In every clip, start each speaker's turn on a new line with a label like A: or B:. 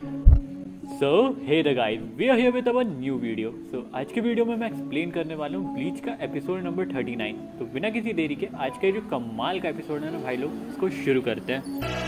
A: So hey the guys, we are here with our new video. So आज के video में मैं explain करने वाला हूँ ब्लीच का एपिसोड नंबर 39। तो बिना किसी देरी के आज का जो कमाल का एपिसोड है ना भाई लोग, इसको शुरू करते हैं।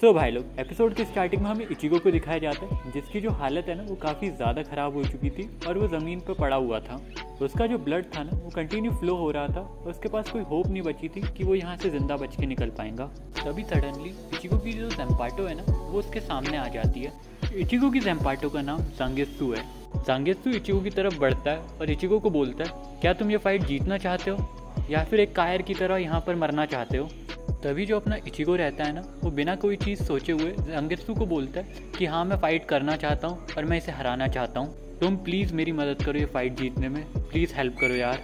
A: सो भाई लोग, एपिसोड के स्टार्टिंग में हमें इचिगो को दिखाया जाता है जिसकी जो हालत है ना वो काफ़ी ज़्यादा ख़राब हो चुकी थी और वो ज़मीन पर पड़ा हुआ था। उसका जो ब्लड था ना वो कंटिन्यू फ्लो हो रहा था और उसके पास कोई होप नहीं बची थी कि वो यहाँ से ज़िंदा बच के निकल पाएगा। तभी सडनली इचिगो की जो ज़ेम्पाटो है ना वो उसके सामने आ जाती है। इचिगो की ज़ेम्पाटो का नाम ज़ांगेत्सु है। ज़ांगेत्सु इचिगो की तरफ बढ़ता है और इचिगो को बोलता है, क्या तुम ये फाइट जीतना चाहते हो या फिर एक कायर की तरह यहाँ पर मरना चाहते हो। तभी जो अपना इचिगो रहता है ना वो बिना कोई चीज़ सोचे हुए ज़ांगेत्सु को बोलता है कि हाँ मैं फ़ाइट करना चाहता हूँ और मैं इसे हराना चाहता हूँ। तुम प्लीज़ मेरी मदद करो ये फ़ाइट जीतने में, प्लीज़ हेल्प करो यार।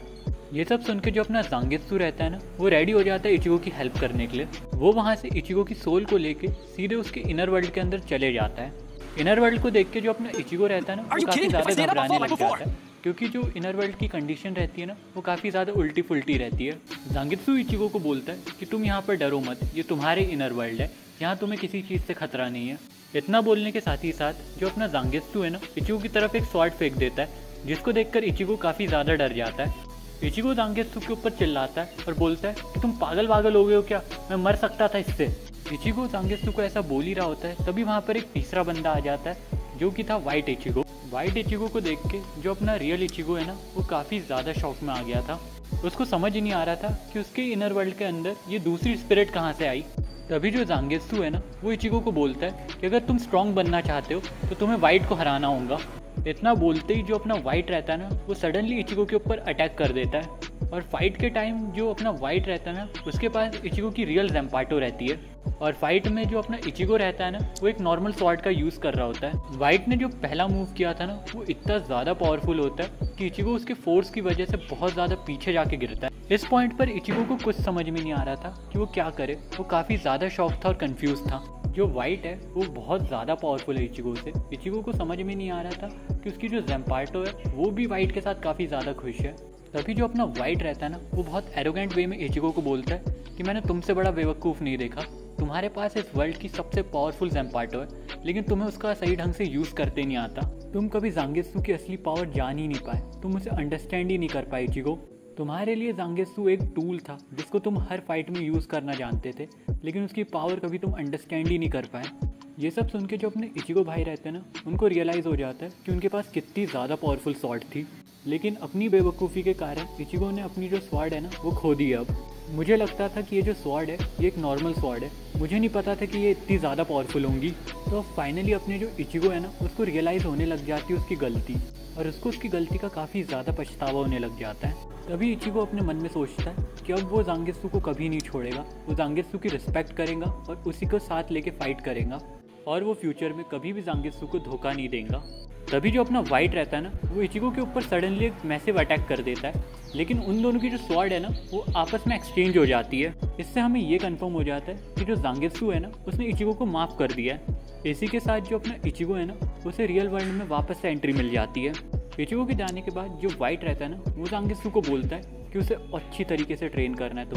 A: ये सब सुन के जो अपना ज़ांगेत्सु रहता है ना वो रेडी हो जाता है इचिगो की हेल्प करने के लिए। वो वहाँ से इचिगो की सोल को लेके सीधे उसके इनर वर्ल्ड के अंदर चले जाता है। इनर वर्ल्ड को देख के जो अपना इचिगो रहता है ना वो काफ़ी ज़्यादा घबराने लग जाता है, क्योंकि जो इनर वर्ल्ड की कंडीशन रहती है ना वो काफ़ी ज़्यादा उल्टी फुल्टी रहती है। ज़ांगेत्सु इचिगो को बोलता है कि तुम यहाँ पर डरो मत, ये तुम्हारे इनर वर्ल्ड है, यहाँ तुम्हें किसी चीज़ से खतरा नहीं है। इतना बोलने के साथ ही साथ जो अपना ज़ांगेत्सु है ना इचिगो की तरफ एक स्वॉर्ड फेंक देता है, जिसको देखकर इचिगो काफ़ी ज़्यादा डर जाता है। इचिगो ज़ांगेत्सु के ऊपर चिल्लाता है और बोलता है कि तुम पागल वागल हो गए हो क्या, मैं मर सकता था इससे। इचिगो ज़ांगेत्सु को ऐसा बोल ही रहा होता है, तभी वहाँ पर एक तीसरा बंदा आ जाता है जो कि था वाइट इचिगो। वाइट इचिगो को देख के जो अपना रियल इचिगो है ना वो काफ़ी ज़्यादा शॉक में आ गया था। उसको समझ ही नहीं आ रहा था कि उसके इनर वर्ल्ड के अंदर ये दूसरी स्पिरिट कहाँ से आई। तभी जो ज़ांगेत्सु है ना वो इचिगो को बोलता है कि अगर तुम स्ट्रॉन्ग बनना चाहते हो तो तुम्हें वाइट को हराना होगा। इतना बोलते ही जो अपना वाइट रहता है ना वो सडनली इचिगो के ऊपर अटैक कर देता है और फाइट के टाइम जो अपना वाइट रहता है ना उसके पास इचिगो की रियल ज़ेम्पाटो रहती है और फाइट में जो अपना इचिगो रहता है ना वो एक नॉर्मल स्वॉर्ड का यूज़ कर रहा होता है। वाइट ने जो पहला मूव किया था ना वो इतना ज़्यादा पावरफुल होता है कि इचिगो उसके फोर्स की वजह से बहुत ज़्यादा पीछे जाके गिरता है। इस पॉइंट पर इचिगो को कुछ समझ में नहीं आ रहा था कि वो क्या करे। वो काफ़ी ज़्यादा शॉक था और कन्फ्यूज़ था। जो वाइट है वो बहुत ज़्यादा पावरफुल है इचिगो से। इचिगो को समझ में नहीं आ रहा था कि उसकी जो ज़ेम्पाटो है वो भी वाइट के साथ काफ़ी ज़्यादा खुश है। तभी जो अपना वाइट रहता है ना वो बहुत एरोगेंट वे में इचिगो को बोलता है कि मैंने तुमसे बड़ा बेवकूफ़ नहीं देखा। तुम्हारे पास इस वर्ल्ड की सबसे पावरफुल ज़ेम्पाटो है लेकिन तुम्हें उसका सही ढंग से यूज़ करते नहीं आता। तुम कभी ज़ांगेत्सु की असली पावर जान ही नहीं पाए, तुम उसे अंडरस्टैंड ही नहीं कर पाए इचिगो। तुम्हारे लिए ज़ांगेत्सु एक टूल था जिसको तुम हर फाइट में यूज़ करना जानते थे, लेकिन उसकी पावर कभी तुम अंडरस्टैंड ही नहीं कर पाए। ये सब सुन के जो अपने इचिगो भाई रहते हैं ना उनको रियलाइज़ हो जाता है कि उनके पास कितनी ज़्यादा पावरफुल स्वॉर्ड थी, लेकिन अपनी बेवकूफ़ी के कारण इचिगो ने अपनी जो स्वॉर्ड है ना वो खो दी। अब मुझे लगता था कि ये जो स्वॉर्ड है ये एक नॉर्मल स्वॉर्ड है, मुझे नहीं पता था कि ये इतनी ज़्यादा पावरफुल होंगी। तो फाइनली अपने जो इचिगो है ना उसको रियलाइज़ होने लग जाती है उसकी गलती, और उसको उसकी गलती का काफ़ी ज़्यादा पछतावा होने लग जाता है। तभी इचिगो अपने मन में सोचता है कि अब वो ज़ांगेत्सु को कभी नहीं छोड़ेगा, वो ज़ांगेत्सु की रिस्पेक्ट करेगा और उसी को साथ लेके फाइट करेगा और वो फ्यूचर में कभी भी ज़ांगेत्सु को धोखा नहीं देगा। तभी जो अपना वाइट रहता है ना वो इचिगो के ऊपर सडनली एक मैसिव अटैक कर देता है, लेकिन उन दोनों की जो स्वॉर्ड है ना वो आपस में एक्सचेंज हो जाती है। इससे हमें ये कंफर्म हो जाता है कि जो ज़ांगेत्सु है ना उसने इचिगो को माफ़ कर दिया है। इसी के साथ जो अपना इचिगो है ना उसे रियल वर्ल्ड में वापस से एंट्री मिल जाती है। इचिगो के जाने के बाद जो वाइट रहता है ना वो ज़ांगेत्सु को बोलता है कि उसे अच्छी तरीके से ट्रेन करना है,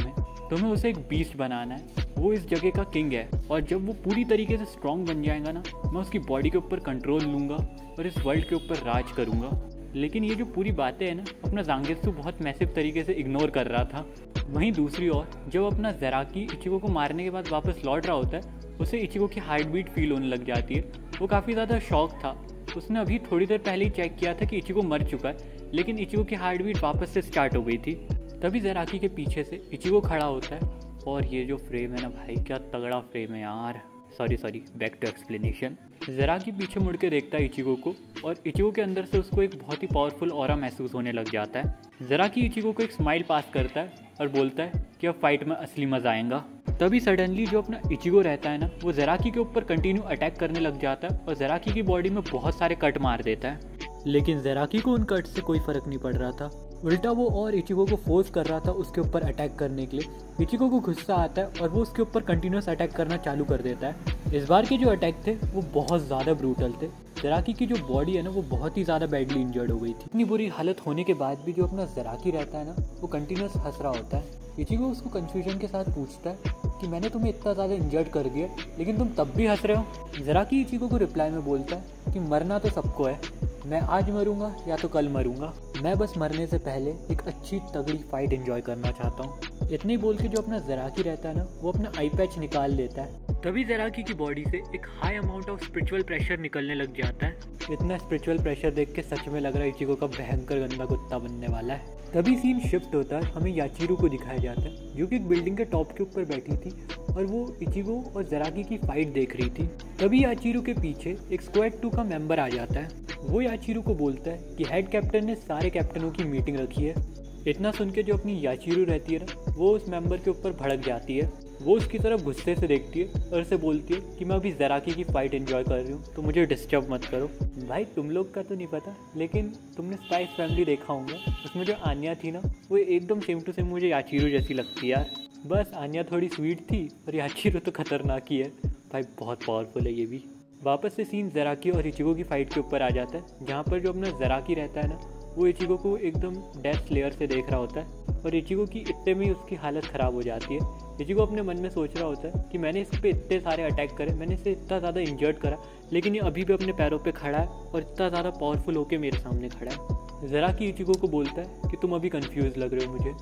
A: तुम्हें उसे एक बीस्ट बनाना है। वो इस जगह का किंग है और जब वो पूरी तरीके से स्ट्रॉन्ग बन जाएगा ना मैं उसकी बॉडी के ऊपर कंट्रोल लूँगा और इस वर्ल्ड के ऊपर राज करूँगा। लेकिन ये जो पूरी बातें हैं ना अपना ज़ांगेत्सु बहुत मैसिव तरीके से इग्नोर कर रहा था। वहीं दूसरी ओर जब अपना ज़ेराकी इचिगो को मारने के बाद वापस लौट रहा होता है उसे इचिगो की हार्ट बीट फील होने लग जाती है। वो काफ़ी ज़्यादा शॉक था। उसने अभी थोड़ी देर पहले ही चेक किया था कि इचिगो मर चुका है, लेकिन इचिगो की हार्ट बीट वापस से स्टार्ट हो गई थी। तभी ज़ेराकी के पीछे से इचिगो खड़ा होता है और ये जो फ्रेम है ना भाई क्या तगड़ा फ्रेम है यार। Sorry back to explanation. ज़ेराकी पीछे मुड़ के देखता है इचिगो को और इचिगो के अंदर से उसको एक बहुत ही पावरफुल ऑरा महसूस होने लग जाता है। ज़ेराकी इचिगो को एक स्माइल पास करता है और बोलता है कि अब फाइट में असली मज़ा आएगा। तभी सडनली जो अपना इचिगो रहता है ना वो ज़ेराकी के ऊपर कंटिन्यू अटैक करने लग जाता है और ज़ेराकी की बॉडी में बहुत सारे कट मार देता है, लेकिन ज़ेराकी को उन कट से कोई फ़र्क नहीं पड़ रहा था। उल्टा वो और इचिगो को फोर्स कर रहा था उसके ऊपर अटैक करने के लिए। इचिगो को गुस्सा आता है और वो उसके ऊपर कंटिन्यूस अटैक करना चालू कर देता है। इस बार के जो अटैक थे वो बहुत ज़्यादा ब्रूटल थे। ज़ेराकी की जो बॉडी है ना वो बहुत ही ज़्यादा बैडली इंजर्ड हो गई थी। इतनी बुरी हालत होने के बाद भी जो अपना ज़ेराकी रहता है ना वो कंटिन्यूस हंस रहा होता है। इचिगो उसको कन्फ्यूजन के साथ पूछता है कि मैंने तुम्हें इतना ज़्यादा इंजर्ड कर दिया लेकिन तुम तब भी हंस रहे हो। ज़राकी इचिको को रिप्लाई में बोलता है कि मरना तो सबको है, मैं आज मरूंगा या तो कल मरूंगा, मैं बस मरने से पहले एक अच्छी तगड़ी फाइट एंजॉय करना चाहता हूँ। इतने ही बोल के जो अपना ज़राकी रहता है ना, वो अपना आई पैच निकाल लेता है। तभी ज़राकी की बॉडी से एक high amount of spiritual pressure निकलने लग जाता है। इतना स्पिरिचुअल प्रेशर देख के सच में लग रहा है इचिको का भयंकर गंदा कुत्ता बनने वाला है। तभी सीन शिफ्ट होता है, हमें याचीरू को दिखाया जाता है जो कि एक बिल्डिंग के टॉप के ऊपर बैठी थी और वो इचिको और ज़राकी की फाइट देख रही थी। तभी याचीरू के पीछे एक स्क्वाड 2 का मेंबर आ जाता है। वो याचीरू को बोलता है कि हेड कैप्टन ने सारे कैप्टनों की मीटिंग रखी है। इतना सुन के जो अपनी याचीरू रहती है ना, वो उस मेंबर के ऊपर भड़क जाती है। वो उसकी तरफ गुस्से से देखती है और उसे बोलती है कि मैं अभी ज़राकी की फ़ाइट एंजॉय कर रही हूँ, तो मुझे डिस्टर्ब मत करो। भाई तुम लोग का तो नहीं पता, लेकिन तुमने स्पाइस फैमिली देखा होगा, उसमें जो आन्या थी ना, वो एकदम सेम टू सेम मुझे याचीरू जैसी लगती है यार। बस आन्या थोड़ी स्वीट थी और याचीरू तो खतरनाक ही है भाई, बहुत पावरफुल है ये भी। वापस से सीन ज़राकी और इचिको की फ़ाइट के ऊपर आ जाता है, जहाँ पर जो अपना ज़राकी रहता है ना, वो इचिको को एकदम डेथ लेयर से देख रहा होता है और इचिको की इतने में उसकी हालत ख़राब हो जाती है। इचिको अपने मन में सोच रहा होता है कि मैंने इस पर इतने सारे अटैक करे, मैंने इसे इतना ज़्यादा इंजर्ड करा, लेकिन ये अभी भी अपने पैरों पे खड़ा है और इतना ज़्यादा पावरफुल होकर मेरे सामने खड़ा है। ज़राकी इचिको को बोलता है कि तुम अभी कंफ्यूज लग रहे हो मुझे,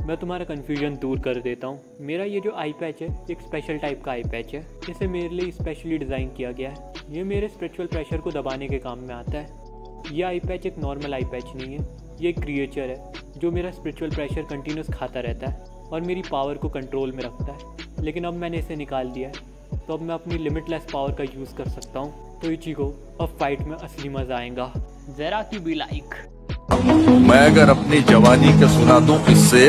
A: मैं तुम्हारा कन्फ्यूजन दूर कर देता हूँ। मेरा ये जो आई पैच है एक स्पेशल टाइप का आई पैच है, इसे मेरे लिए स्पेशली डिज़ाइन किया गया है। ये मेरे स्पिरिचुअल प्रेशर को दबाने के काम में आता है। ये आई पैच एक नॉर्मल आई पैच नहीं है, ये एक क्रिएचर है जो मेरा स्पिरिचुअल प्रेशर कंटिन्यूस खाता रहता है और मेरी पावर को कंट्रोल में रखता है। लेकिन अब मैंने इसे निकाल दिया है, तो अब मैं अपनी लिमिटलेस पावर का यूज़ कर सकता हूँ। तो इचिको अब फाइट में असली मज़ा आएगा। ज़राकी बी लाइक,
B: मैं अगर अपनी जवानी के सुना दूं किससे,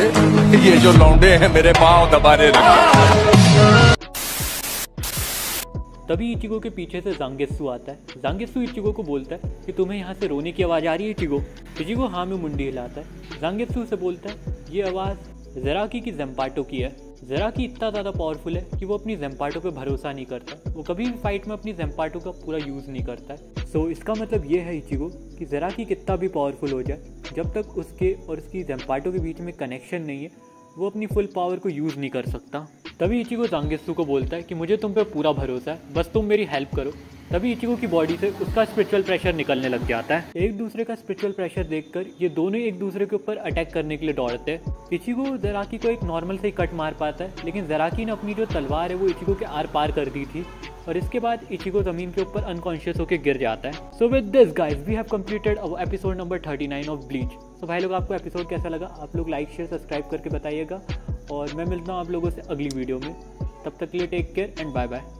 B: ये जो लौंडे हैं मेरे पांव दबाने लगे।
A: तभी इचिको के पीछे से जांगेत्सु आता है। जांगेत्सु इचिको को बोलता है कि तुम्हें यहाँ से रोने की आवाज़ आ रही है इचिको। इचिको हाँ में मुंडी हिलाता है। जांगेत्सु से बोलता है ये आवाज़ ज़राकी की ज़ेम्पाटो की है। ज़राकी इतना ज़्यादा पावरफुल है कि वो अपनी ज़ेम्पाटो पे भरोसा नहीं करता, वो कभी भी फाइट में अपनी ज़ेम्पाटो का पूरा यूज़ नहीं करता है। सो इसका मतलब ये है इचिको कि ज़राकी कितना भी पावरफुल हो जाए, जब तक उसके और उसकी ज़ेम्पाटो के बीच में कनेक्शन नहीं है, वो अपनी फुल पावर को यूज़ नहीं कर सकता। तभी इचिको जांगेत्सु को बोलता है कि मुझे तुम पे पूरा भरोसा है, बस तुम मेरी हेल्प करो। तभी इचिको की बॉडी से उसका स्पिरिचुअल प्रेशर निकलने लग जाता है। एक दूसरे का स्पिरिचुअल प्रेशर देखकर ये दोनों एक दूसरे के ऊपर अटैक करने के लिए दौड़ते हैं। इचिको ज़राकी को एक नॉर्मल से ही कट मार पाता है, लेकिन ज़राकी ने अपनी जो तलवार है वो इचिको के आर पार कर दी थी और इसके बाद इचिको ज़मीन के ऊपर अनकॉन्शियस होकर गिर जाता है। So with this guys we have completed our episode number 39 of Bleach. तो भाई लोग आपको एपिसोड कैसा लगा, आप लोग लाइक शेयर सब्सक्राइब करके बताइएगा और मैं मिलता हूँ आप लोगों से अगली वीडियो में। तब तक के लिए take care and bye bye.